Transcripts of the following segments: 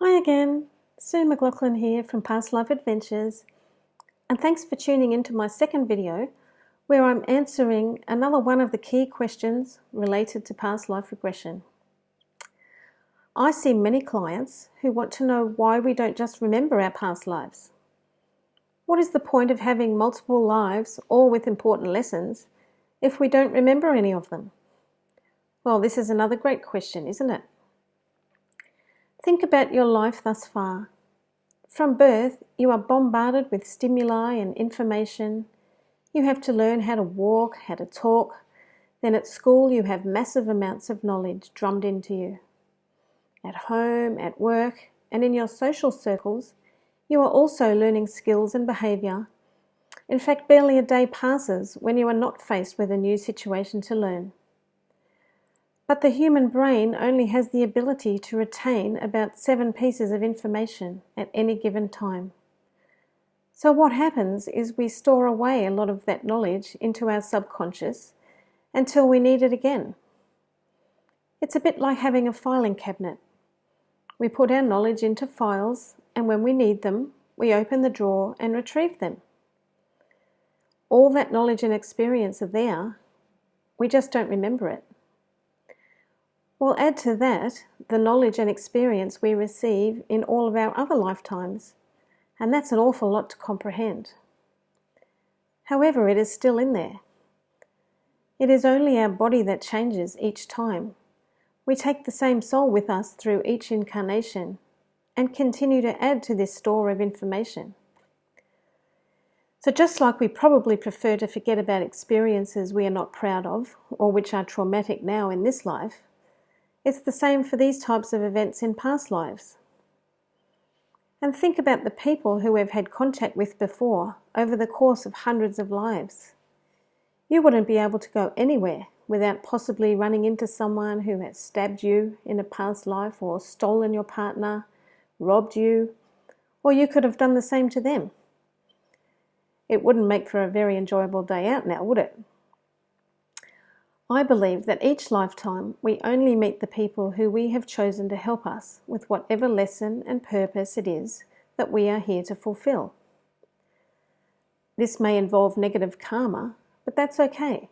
Hi again, Sue McLaughlin here from Past Life Adventures, and thanks for tuning into my second video where I'm answering another one of the key questions related to past life regression. I see many clients who want to know why we don't just remember our past lives. What is the point of having multiple lives, all with important lessons, if we don't remember any of them? Well, this is another great question, isn't it? Think about your life thus far. From birth, you are bombarded with stimuli and information. You have to learn how to walk, how to talk. Then at school, you have massive amounts of knowledge drummed into you. At home, at work, and in your social circles, you are also learning skills and behaviour. In fact, barely a day passes when you are not faced with a new situation to learn. But the human brain only has the ability to retain about 7 pieces of information at any given time. So what happens is we store away a lot of that knowledge into our subconscious until we need it again. It's a bit like having a filing cabinet. We put our knowledge into files, and when we need them, we open the drawer and retrieve them. All that knowledge and experience are there, we just don't remember it. Well, add to that the knowledge and experience we receive in all of our other lifetimes, and that's an awful lot to comprehend. However, it is still in there. It is only our body that changes each time. We take the same soul with us through each incarnation and continue to add to this store of information. So just like we probably prefer to forget about experiences we are not proud of or which are traumatic now in this life, it's the same for these types of events in past lives. And think about the people who we've had contact with before over the course of hundreds of lives. You wouldn't be able to go anywhere without possibly running into someone who has stabbed you in a past life or stolen your partner, robbed you, or you could have done the same to them. It wouldn't make for a very enjoyable day out now, would it? I believe that each lifetime we only meet the people who we have chosen to help us with whatever lesson and purpose it is that we are here to fulfill. This may involve negative karma, but that's okay.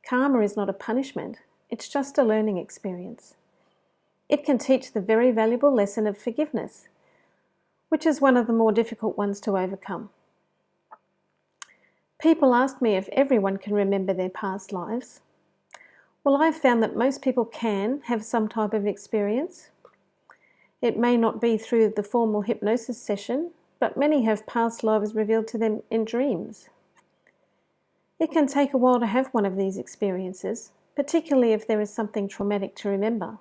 Karma is not a punishment, it's just a learning experience. It can teach the very valuable lesson of forgiveness, which is one of the more difficult ones to overcome. People ask me if everyone can remember their past lives. Well, I've found that most people can have some type of experience. It may not be through the formal hypnosis session, but many have past lives revealed to them in dreams. It can take a while to have one of these experiences, particularly if there is something traumatic to remember.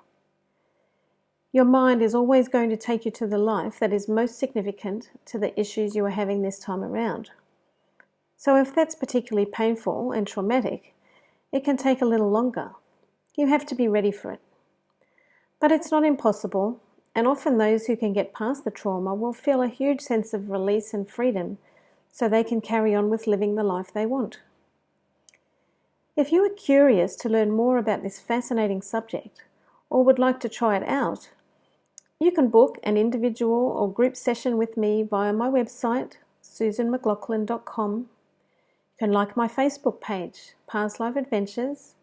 Your mind is always going to take you to the life that is most significant to the issues you are having this time around. So if that's particularly painful and traumatic, it can take a little longer. You have to be ready for it. But it's not impossible, and often those who can get past the trauma will feel a huge sense of release and freedom so they can carry on with living the life they want. If you are curious to learn more about this fascinating subject or would like to try it out, you can book an individual or group session with me via my website, susanmclaughlin.com. You can like my Facebook page, Past Life Adventures,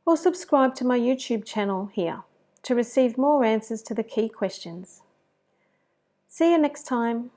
or subscribe to my YouTube channel here to receive more answers to the key questions. See you next time.